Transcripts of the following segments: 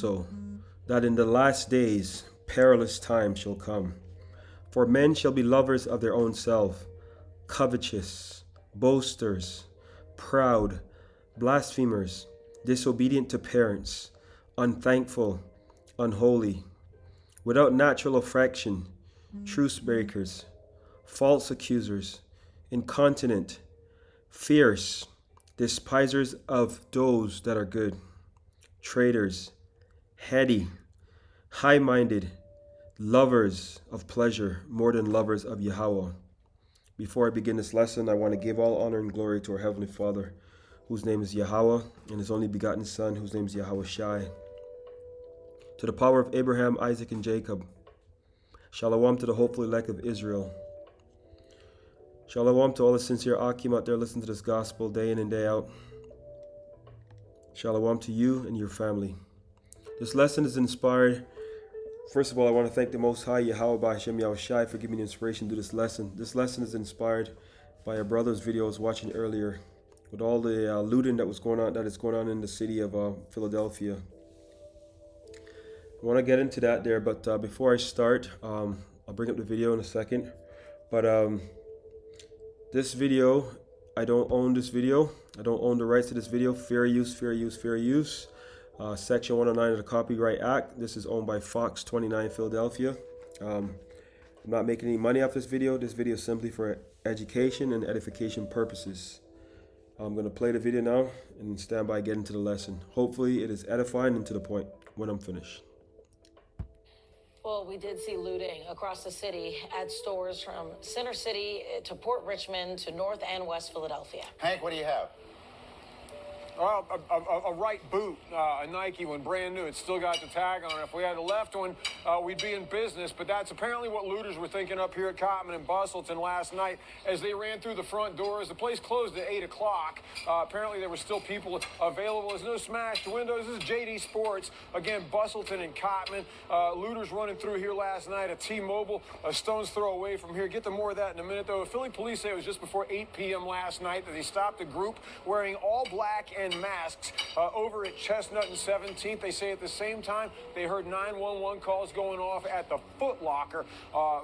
So that in the last days perilous times shall come. For men shall be lovers of their own self, covetous, boasters, proud, blasphemers, disobedient to parents, unthankful, unholy, without natural affection, truce breakers, false accusers, incontinent, fierce, despisers of those that are good, traitors, heady, high-minded, lovers of pleasure more than lovers of Yahawah. Before I begin this lesson, I want to give all honor and glory to our Heavenly Father, whose name is Yahawah, and His only begotten Son, whose name is YAHAWASHI. To the power of Abraham, Isaac, and Jacob. Shalom to the hopeful elect of Israel. Shalom to all the sincere Akim out there listening to this gospel day in and day out. Shalom to you and your family. This lesson is inspired. First of all, I want to thank the Most High, Yahweh, BAHASHAM, YAHWASHI, for giving me the inspiration to do this lesson. This lesson is inspired by a brother's video I was watching earlier with all the looting that is going on in the city of Philadelphia. I want to get into that there, but before I start, I'll bring up the video in a second. But this video, I don't own this video. I don't own the rights to this video. Fair use, fair use, fair use. Section 109 of the Copyright Act. This is owned by Fox 29 Philadelphia. I'm not making any money off this video. This video is simply for education and edification purposes. I'm going to play the video now and stand by, get into the lesson. Hopefully it is edifying and to the point when I'm finished. Well, we did see looting across the city at stores from Center City to Port Richmond to North and West Philadelphia. Hank, what do you have? A right boot, a Nike one, brand new. It's still got the tag on it. If we had a left one, we'd be in business. But that's apparently what looters were thinking up here at Cotman and Bustleton last night as they ran through the front doors. The place closed at 8 o'clock. Apparently there were still people available. There's no smashed windows. This is JD Sports. Again, Bustleton and Cotman. Looters running through here last night. A T-Mobile, a stone's throw away from here. Get to more of that in a minute, though. Philly police say it was just before 8 p.m. last night that they stopped a group wearing all black and masks over at Chestnut and 17th. They say at the same time they heard 911 calls going off at the Foot Locker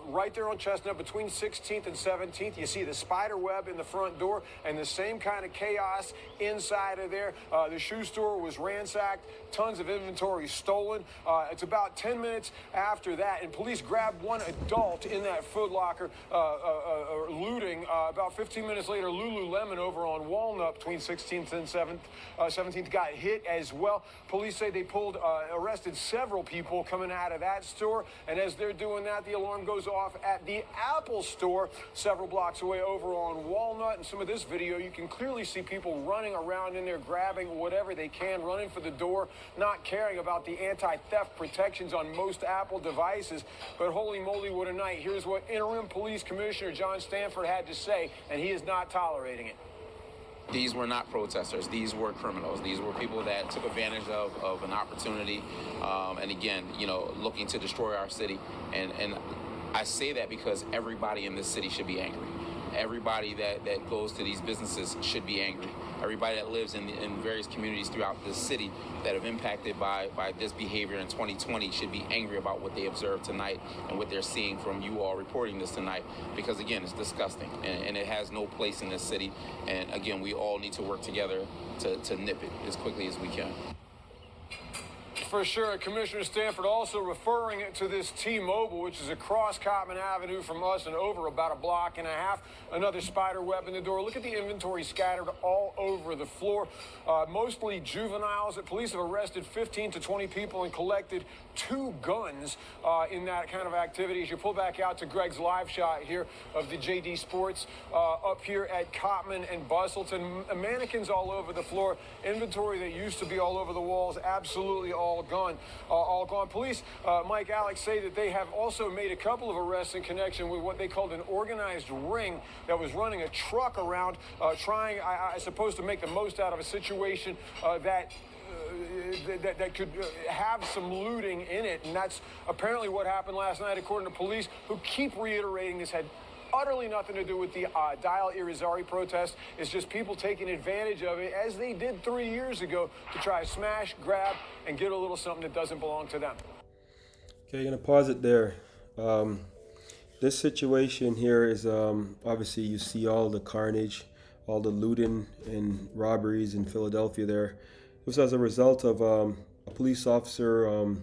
right there on Chestnut between 16th and 17th. You see the spider web in the front door and the same kind of chaos inside of there. The shoe store was ransacked, tons of inventory stolen. It's about 10 minutes after that, and police grabbed one adult in that Foot Locker looting. About 15 minutes later, Lululemon over on Walnut between 16th and 17th got hit as well. Police say they arrested several people coming out of that store, and as they're doing that, the alarm goes off at the Apple store several blocks away over on Walnut. And some of this video, you can clearly see people running around in there, grabbing whatever they can, running for the door, not caring about the anti-theft protections on most Apple devices. But holy moly, what a night. Here's what Interim Police Commissioner John Stanford had to say, and he is not tolerating it. These were not protesters. These were criminals. These were people that took advantage of an opportunity, and again, you know, looking to destroy our city. And I say that because everybody in this city should be angry. Everybody that goes to these businesses should be angry. Everybody that lives in various communities throughout this city that have impacted by this behavior in 2020 should be angry about what they observed tonight and what they're seeing from you all reporting this tonight, because again, it's disgusting and it has no place in this city. And again, we all need to work together to nip it as quickly as we can. For sure. Commissioner Stanford also referring to this T-Mobile, which is across Cotman Avenue from us and over about a block and a half. Another spider web in the door. Look at the inventory scattered all over the floor. Mostly juveniles. The police have arrested 15 to 20 people and collected 2 guns in that kind of activity. As you pull back out to Greg's live shot here of the JD Sports up here at Cotman and Bustleton. Mannequins all over the floor. Inventory that used to be all over the walls, absolutely all gone. Police, Mike Alex, say that they have also made a couple of arrests in connection with what they called an organized ring that was running a truck around, trying, I suppose, to make the most out of a situation that could have some looting in it. And that's apparently what happened last night, according to police, who keep reiterating this had utterly nothing to do with the Dial Irizarry protest. It's just people taking advantage of it, as they did 3 years ago, to try to smash, grab, and get a little something that doesn't belong to them. Okay, going to pause it there. This situation here is obviously you see all the carnage, all the looting and robberies in Philadelphia there. It was as a result of a police officer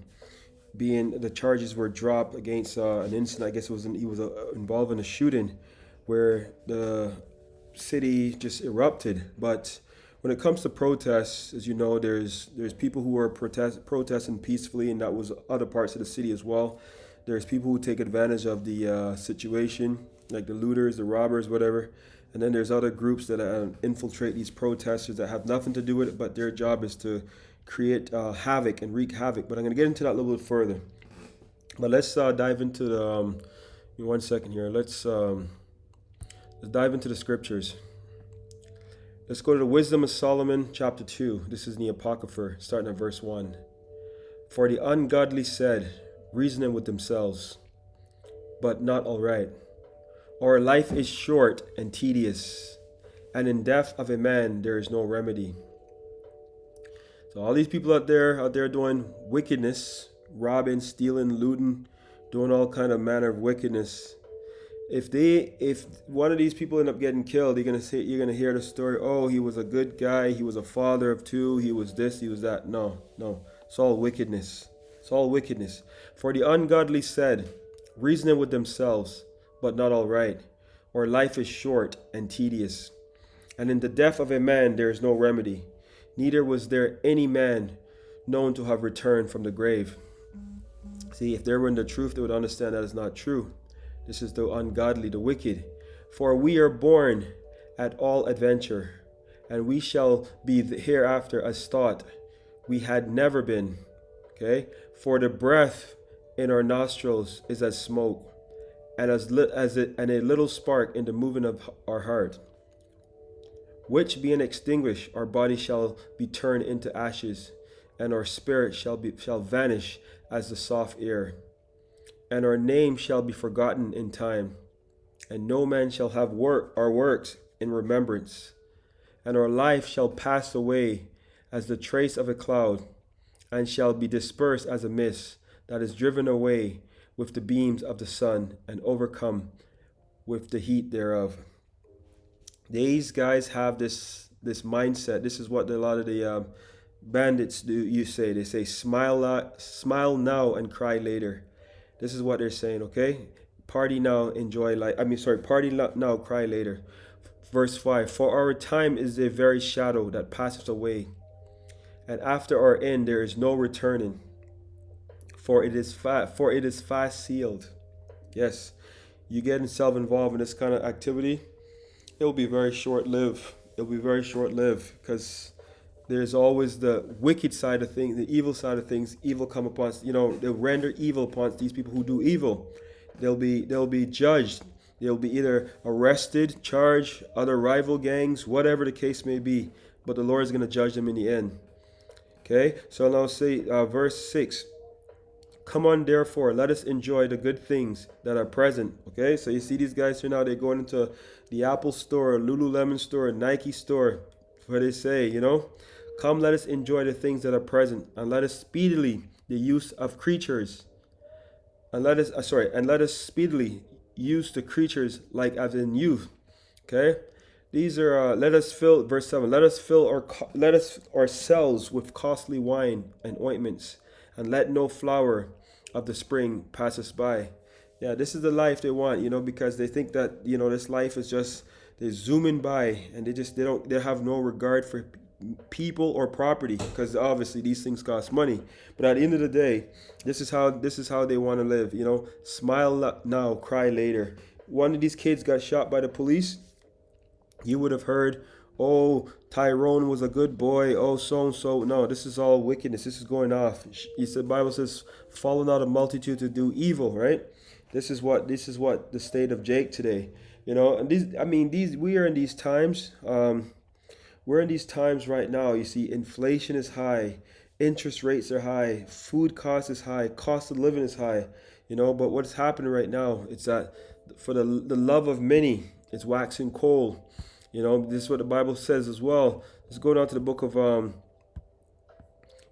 the charges were dropped against an incident. I guess he was involved in a shooting where the city just erupted. But when it comes to protests, as you know, there's people who are protesting peacefully, and that was other parts of the city as well. There's people who take advantage of the situation, like the looters, the robbers, whatever. And then there's other groups that infiltrate these protesters that have nothing to do with it, but their job is to create havoc and wreak havoc. But I'm going to get into that a little bit further. But let's dive into the, give me 1 second here. Let's dive into the scriptures. Let's go to the Wisdom of Solomon, chapter 2. This is in the Apocrypha, starting at verse 1. For the ungodly said, reasoning with themselves, but not all right. Our life is short and tedious, and in death of a man there is no remedy. So all these people out there doing wickedness, robbing, stealing, looting, doing all kind of manner of wickedness. If one of these people end up getting killed, you're gonna hear the story. Oh, he was a good guy. He was a father of two. He was this. He was that. No. It's all wickedness. It's all wickedness. For the ungodly said, reasoning with themselves, but not all right. Or life is short and tedious, and in the death of a man there is no remedy. Neither was there any man known to have returned from the grave. See, if they were in the truth, they would understand that is not true. This is the ungodly, the wicked. For we are born at all adventure, and we shall be hereafter as thought we had never been. Okay? For the breath in our nostrils is as smoke, and a little spark in the movement of our heart, which being extinguished, our body shall be turned into ashes, and our spirit shall vanish as the soft air, and our name shall be forgotten in time, and no man shall have our works in remembrance, and our life shall pass away as the trace of a cloud, and shall be dispersed as a mist that is driven away with the beams of the sun, and overcome with the heat thereof. These guys have this mindset. This is what a lot of the bandits do. They say, smile now and cry later. This is what they're saying, okay? Party now, enjoy life. Party now, cry later. Verse 5, for our time is a very shadow that passeth away, and after our end there is no returning. For it is fast sealed. Yes, you get yourself involved in this kind of activity, it'll be very short-lived. It'll be very short-lived, because there's always the wicked side of things, the evil side of things. Evil come upon, they'll render evil upon these people who do evil. They'll be judged. They'll be either arrested, charged, other rival gangs, whatever the case may be. But the Lord is going to judge them in the end. Okay, so now say verse 6. Come on, therefore, let us enjoy the good things that are present. Okay, so you see these guys here now, they're going into the Apple store, LULULEMON store, Nike store. Where they say, come, let us enjoy the things that are present, and let us speedily the use of creatures, and let us speedily use the creatures like as in youth. Okay, these are let us fill, verse 7. Let us ourselves with costly wine and ointments, and let no flower of the spring pass us by. Yeah, this is the life they want, because they think that, this life is just, they're zooming by, and they have no regard for people or property, because obviously these things cost money. But at the end of the day, this is how they want to live. Smile now, cry later. One of these kids got shot by the police. You would have heard, oh, Tyrone was a good boy. Oh, so-and-so. No, this is all wickedness. This is going off. The Bible says, follow not a multitude to do evil, right? This is what the state of Jake today. And we are in these times. We're in these times right now. You see, inflation is high, interest rates are high, food cost is high, cost of living is high. But what's happening right now is that For the love of many is waxing cold. You know, this is what the Bible says as well. Let's go down to the book of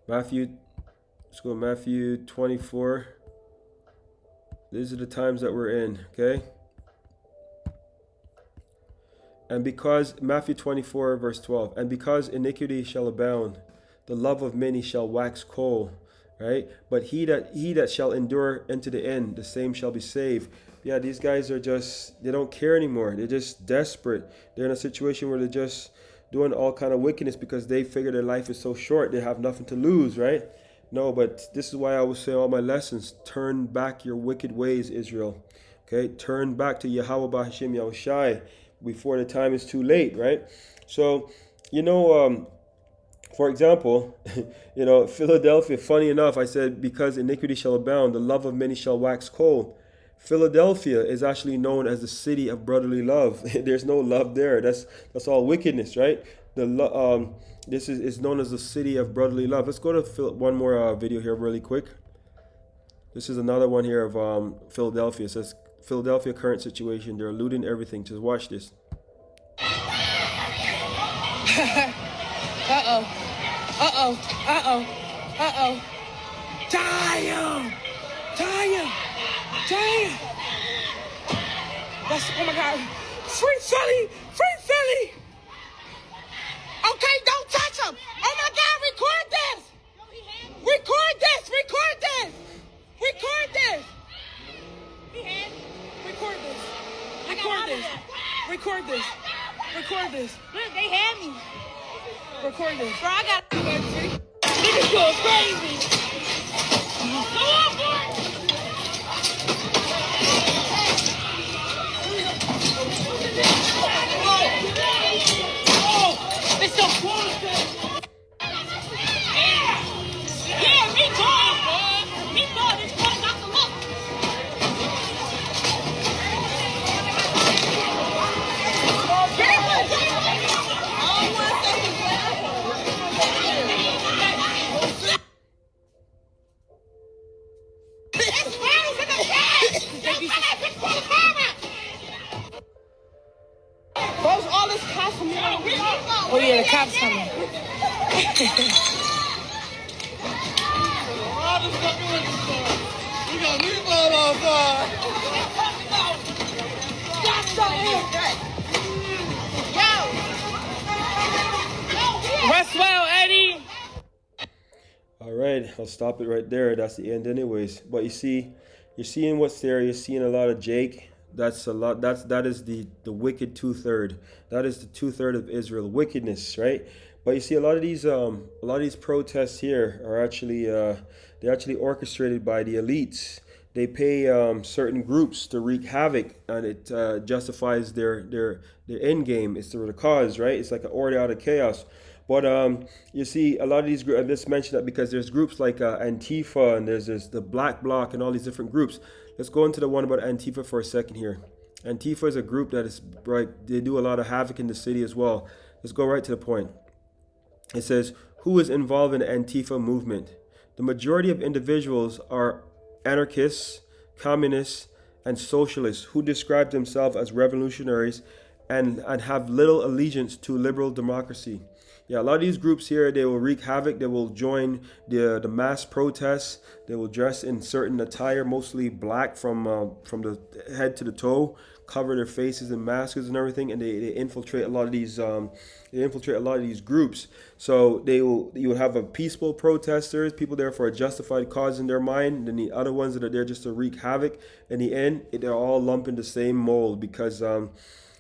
Matthew. Let's go to Matthew 24. These are the times that we're in, okay? And because, Matthew 24, verse 12, and because iniquity shall abound, the love of many shall wax cold, right? But he that shall endure unto the end, the same shall be saved. Yeah, these guys are just, they don't care anymore. They're just desperate. They're in a situation where they're just doing all kind of wickedness because they figure their life is so short, they have nothing to lose, right? No, but this is why I always say all my lessons, turn back your wicked ways, Israel. Okay, turn back to Yahawah, BAHASHAM, YAHAWASHI before the time is too late, right? So, you know, for example, you know, Philadelphia, funny enough, I said, because iniquity shall abound, the love of many shall wax cold. Philadelphia is actually known as the city of brotherly love. There's no love there. That's all wickedness, right? This is known as the city of brotherly love. Let's go to one more video here really quick. This is another one here of Philadelphia. It says, Philadelphia current situation. They're looting everything. Just watch this. Uh-oh. Uh-oh. Uh-oh. Uh-oh. Damn! Damn! Damn! That's, oh my God. Free Philly! Free Philly! Okay, don't touch him! Oh my God, record this! Record this! Record this! Record this! Record this! Record this! Record this! Record this! Look, they had me. Record this! Bro, I got niggas going crazy. Go on, boy! Oh, it's so close. Yeah, me too. Me too. This boy got the look. Post all this cops from me. Oh yeah, the cops coming. We got meatball outside. Rest well, Eddie. All right, I'll stop it right there. That's the end anyways. But you see, you're seeing what's there. You're seeing a lot of Jake. That's a lot. That is the wicked 2/3. That is the 2/3 of Israel wickedness, right? But you see, a lot of these protests here are actually they're actually orchestrated by the elites. They pay certain groups to wreak havoc, and it justifies their end game. It's the cause, right? It's like an order out of chaos. But you see, a lot of these groups, I just mentioned that because there's groups like Antifa, and there's the Black Bloc, and all these different groups. Let's go into the one about Antifa for a second here. Antifa is a group that is, right, they do a lot of havoc in the city as well. Let's go right to the point. It says, who is involved in the Antifa movement? The majority of individuals are anarchists, communists, and socialists who describe themselves as revolutionaries and have little allegiance to liberal democracy. Yeah, a lot of these groups here, they will wreak havoc. They will join the mass protests. They will dress in certain attire, mostly black from the head to the toe, cover their faces in masks and everything, and they infiltrate a lot of these groups. So you will have a peaceful protesters, people there for a justified cause in their mind, and the other ones that are there just to wreak havoc. In the end, they're all lumped in the same mold because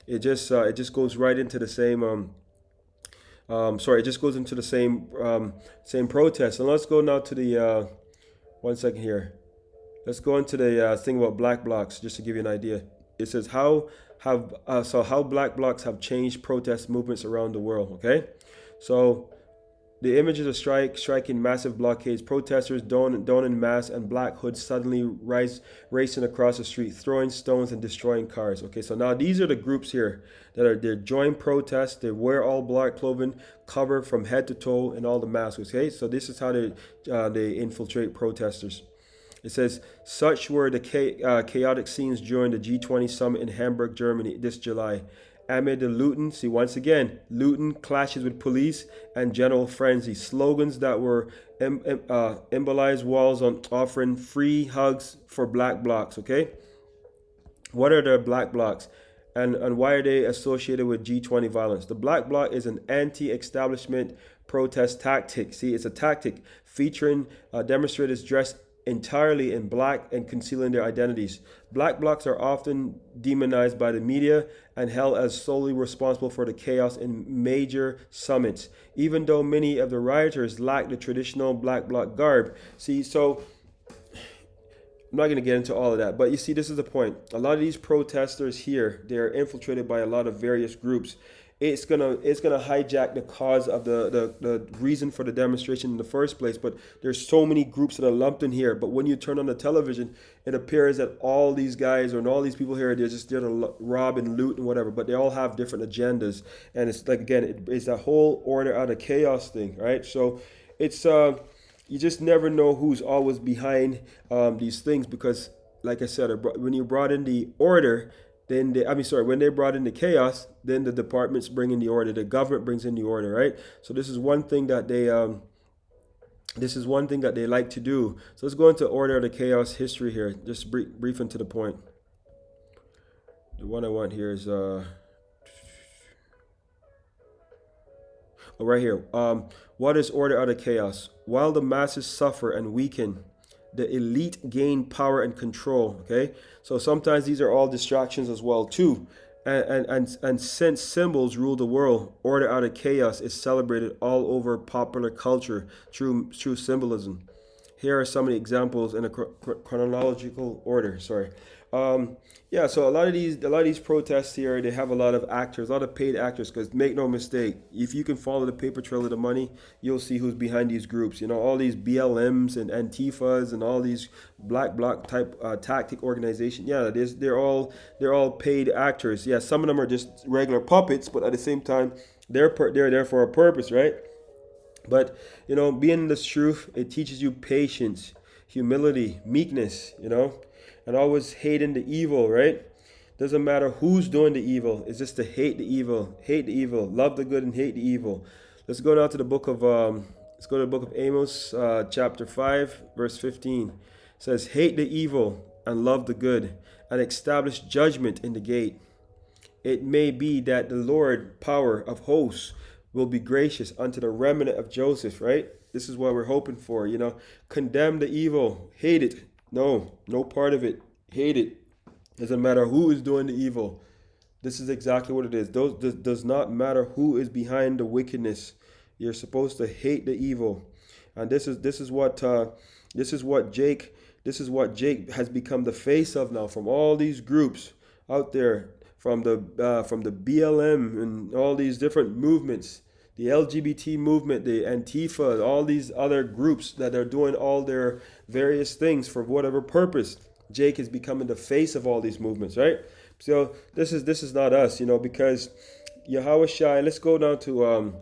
it just goes right into the same. It just goes into the same protest. And let's go now to the 1 second here. Let's go into the thing about black blocs, just to give you an idea. It says how black blocs have changed protest movements around the world. Okay, so the images of striking massive blockades, protesters donned in mass and black hoods suddenly racing across the street, throwing stones and destroying cars. Okay, so now these are the groups here they're joint protests. They wear all black clothing, cover from head to toe, and all the masks. Okay, so this is how they infiltrate protesters. It says, such were the chaotic scenes during the G20 summit in Hamburg, Germany this July. Amid the looting, see once again, looting, clashes with police, and general frenzy. Slogans that were embolized walls on offering free hugs for black blocs, okay? What are the black blocs? And why are they associated with G20 violence? The black bloc is an anti-establishment protest tactic. See, it's a tactic featuring demonstrators dressed entirely in black and concealing their identities. Black blocs are often demonized by the media and held as solely responsible for the chaos in major summits, even though many of the rioters lack the traditional black bloc garb. See, so I'm not going to get into all of that, but you see, this is the point. A lot of these protesters here, they're infiltrated by a lot of various groups. It's gonna hijack the cause of the reason for the demonstration in the first place. But there's so many groups that are lumped in here. But when you turn on the television, it appears that all these guys and all these people here, they're just there to rob and loot and whatever. But they all have different agendas, and it's like, again, it's that whole order out of chaos thing, right? So it's you just never know who's always behind these things, because, like I said, when you brought in the order, then when they brought in the chaos, then the departments bring in the order, the government brings in the order, right? So this is one thing that they like to do. So let's go into order of the chaos history here, just brief and to the point. The one I want here is right here. What is order out of chaos? While the masses suffer and weaken, the elite gain power and control. Okay, so sometimes these are all distractions as well too. And since symbols rule the world, order out of chaos is celebrated all over popular culture through symbolism. Here are some of the examples in a chronological order. Yeah, so a lot of these protests here, they have a lot of actors, a lot of paid actors, because make no mistake, if you can follow the paper trail of the money, you'll see who's behind these groups. You know, all these BLMs and Antifas and all these black bloc type tactic organization. Yeah, they're all paid actors. Yeah, some of them are just regular puppets, but at the same time, they're there for a purpose, right? But, you know, being in this truth, it teaches you patience, humility, meekness, you know, and always hating the evil, right? Doesn't matter who's doing the evil. It's just to hate the evil, love the good and hate the evil. Let's go now to the book of Amos, chapter 5, verse 15. It says, hate the evil and love the good, and establish judgment in the gate. It may be that the Lord, power of hosts, will be gracious unto the remnant of Joseph, right? This is what we're hoping for, you know. Condemn the evil, hate it. No part of it. Hate it. Doesn't matter who is doing the evil. This is exactly what it is. Does not matter who is behind the wickedness. You're supposed to hate the evil, and this is what Jake has become the face of now, from all these groups out there, from the BLM and all these different movements, the LGBT movement, the Antifa, all these other groups that are doing all their various things for whatever purpose. Jake is becoming the face of all these movements, right? So this is not us, you know, because YAHAWASHI, let's go down to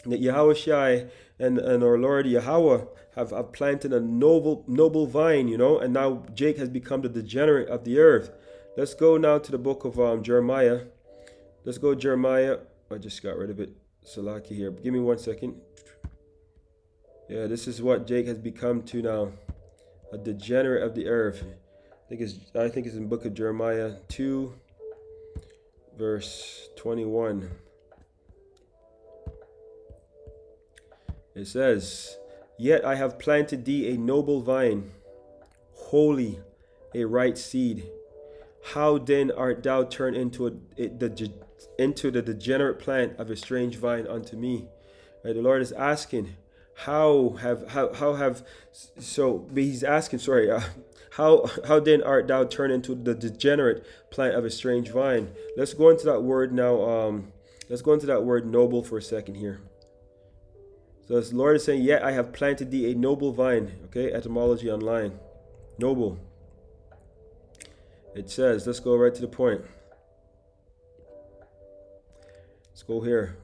the YAHAWASHI and our Lord Yahawah have planted a noble vine, you know, and now Jake has become the degenerate of the earth. Let's go now to the book of Jeremiah. Let's go Jeremiah. I just got rid of it. Salaki here. Give me 1 second. Yeah, this is what Jake has become to now. A degenerate of the earth. I think it's in the book of Jeremiah 2, verse 21. It says, yet I have planted thee a noble vine, holy, a right seed. How then art thou turned into the degenerate plant of a strange vine unto me? Right, the Lord is asking, how then art thou turned into the degenerate plant of a strange vine? Let's go into that word now. Let's go into that word noble for a second here. So the Lord is saying, yet I have planted thee a noble vine. Okay, etymology online. Noble. It says, let's go right to the point. Let's go here.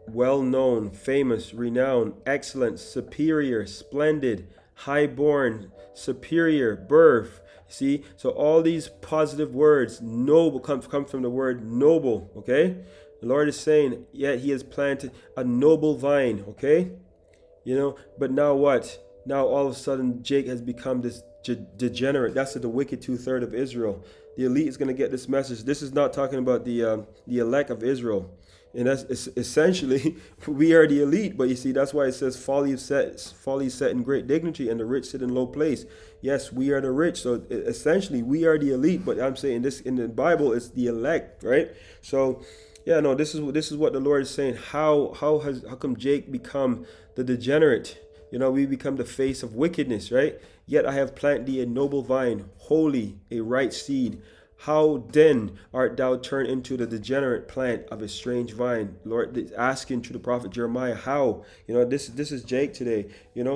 Well known, famous, renowned, excellent, superior, splendid, highborn, superior, birth. See, so all these positive words, noble, come from the word noble. Okay, the Lord is saying, yet He has planted a noble vine. Okay, but now what? Now all of a sudden Jake has become this degenerate. That's the wicked 2/3 of Israel. The elite is going to get this message. This is not talking about the elect of Israel. And that's essentially, we are the elite. But you see, that's why it says folly is set in great dignity and the rich sit in low place. Yes, we are the rich. So essentially, we are the elite. But I'm saying this in the Bible, it's the elect, right? So yeah, no, this is what the Lord is saying. How come Jake become the degenerate? We become the face of wickedness, right? Yet I have planted thee a noble vine, holy, a right seed. How then art thou turned into the degenerate plant of a strange vine? Lord is asking to the prophet Jeremiah, how? This is Jake today.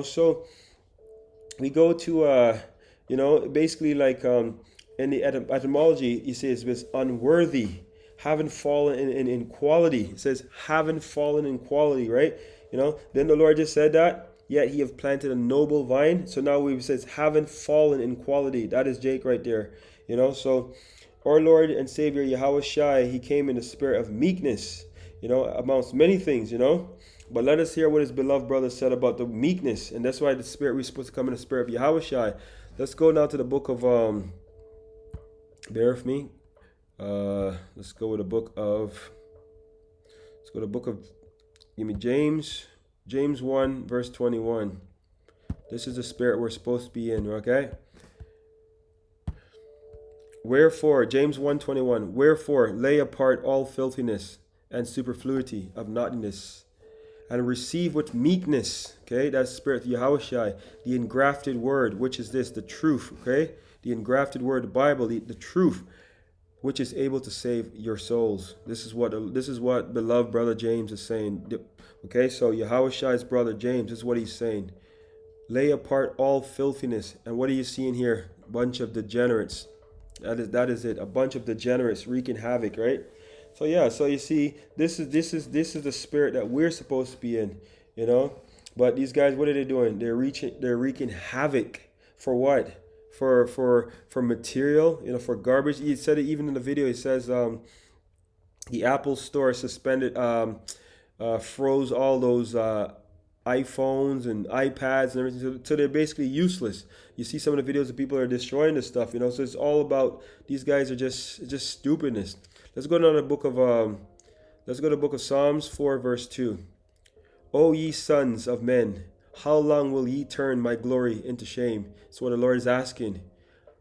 So we go to basically like in the etymology, he says it's unworthy, haven't fallen in quality. It says haven't fallen in quality, right? Then the Lord just said that. Yet he have planted a noble vine. So now we says haven't fallen in quality. That is Jake right there. So our Lord and Savior YAHAWASHI, He came in the spirit of meekness, amongst many things, But let us hear what His beloved brother said about the meekness. And that's why the spirit, we're supposed to come in the spirit of YAHAWASHI. Let's go now to the book of bear with me. Let's go with the book of give me James 1 verse 21. This is the spirit we're supposed to be in, okay? Wherefore, James 1:21, wherefore lay apart all filthiness and superfluity of naughtiness, and receive with meekness, okay, that's spirit of Yahawashi, the engrafted word, which is this, the truth, okay? The engrafted word, the Bible, the truth, which is able to save your souls. This is what beloved brother James is saying. Okay, so Yahawashi's brother James, this is what he's saying. Lay apart all filthiness. And what are you seeing here? A bunch of degenerates. That is it. A bunch of degenerates wreaking havoc, right? So yeah, so you see, this is the spirit that we're supposed to be in, But these guys, what are they doing? They're wreaking havoc for what? For material, for garbage. He said it even in the video. He says the Apple Store suspended, froze all those iPhones and iPads and everything, so they're basically useless. You see some of the videos of people are destroying this stuff, So it's all about, these guys are just stupidness. Let's go to the book of Psalms 4 verse 2. O ye sons of men, how long will ye turn my glory into shame? That's what the Lord is asking.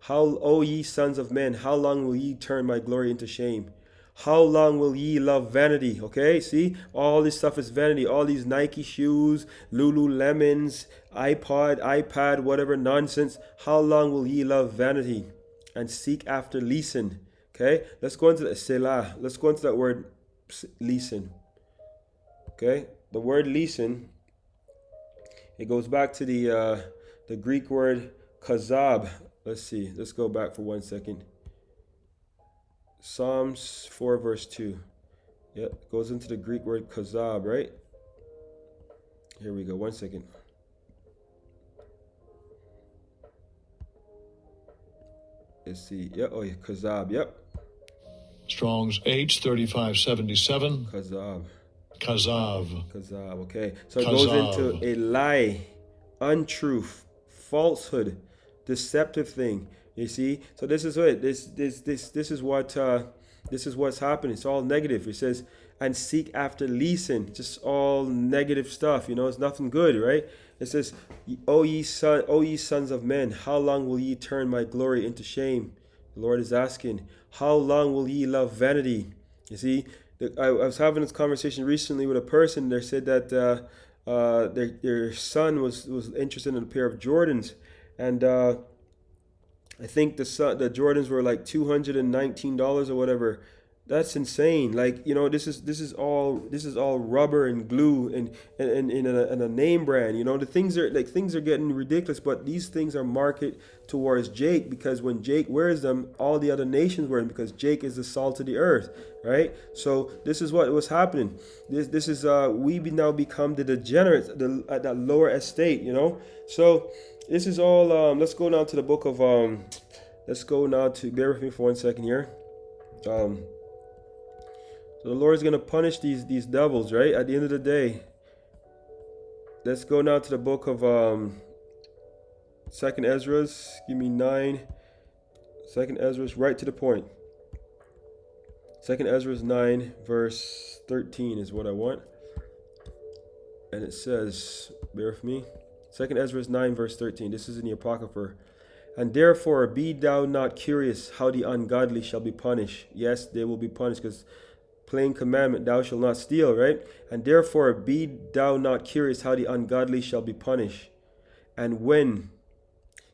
O ye sons of men, how long will ye turn my glory into shame? How long will ye love vanity? Okay, see, all this stuff is vanity. All these Nike shoes, Lululemons, iPad, whatever nonsense. How long will ye love vanity and seek after leasing? Okay, let's go into the Selah. Let's go into that word leasing. Okay, the word leasing, it goes back to the Greek word kazab. Let's see. Let's go back for 1 second. Psalms 4 verse 2. Yep, goes into the Greek word kazab, right? Here we go. 1 second. Let's see. Yeah, oh yeah, kazab. Yep. Strong's H3577. Kazab. Kazav. Okay. So it goes into a lie, untruth, falsehood, deceptive thing. You see? So this is it. This is what's happening. It's all negative. It says, and seek after leasing. Just all negative stuff. It's nothing good, right? It says, O ye sons of men, how long will ye turn my glory into shame? The Lord is asking, how long will ye love vanity? You see, I was having this conversation recently with a person. They said that their son was interested in a pair of Jordans, and I think the Jordans were like $219 or whatever. That's insane. Like, this is all rubber and glue and a name brand. The things are getting ridiculous, but these things are marketed towards Jake, because when Jake wears them, all the other nations wear them, because Jake is the salt of the earth, right? So this is what was happening. This is we now become the degenerates at that lower estate, So This is all, let's go now to the book of, let's go now to, bear with me for 1 second here. So the Lord is going to punish these devils, right? At the end of the day. Let's go now to the book of 2nd Ezra's. Give me 9. 2nd Ezra's, right to the point. 2nd Ezra's 9 verse 13 is what I want. And it says, bear with me. 2nd Ezra's 9 verse 13. This is in the Apocrypha. And therefore be thou not curious how the ungodly shall be punished. Yes, they will be punished, because plain commandment, thou shalt not steal, right? And therefore be thou not curious how the ungodly shall be punished. And when,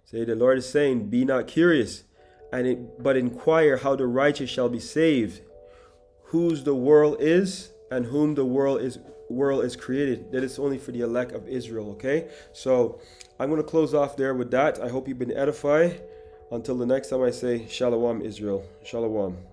say the Lord is saying, be not curious, but inquire how the righteous shall be saved, whose the world is, and whom the world is created. That is only for the elect of Israel, okay? So I'm going to close off there with that. I hope you've been edified. Until the next time I say, Shalom Israel. Shalom.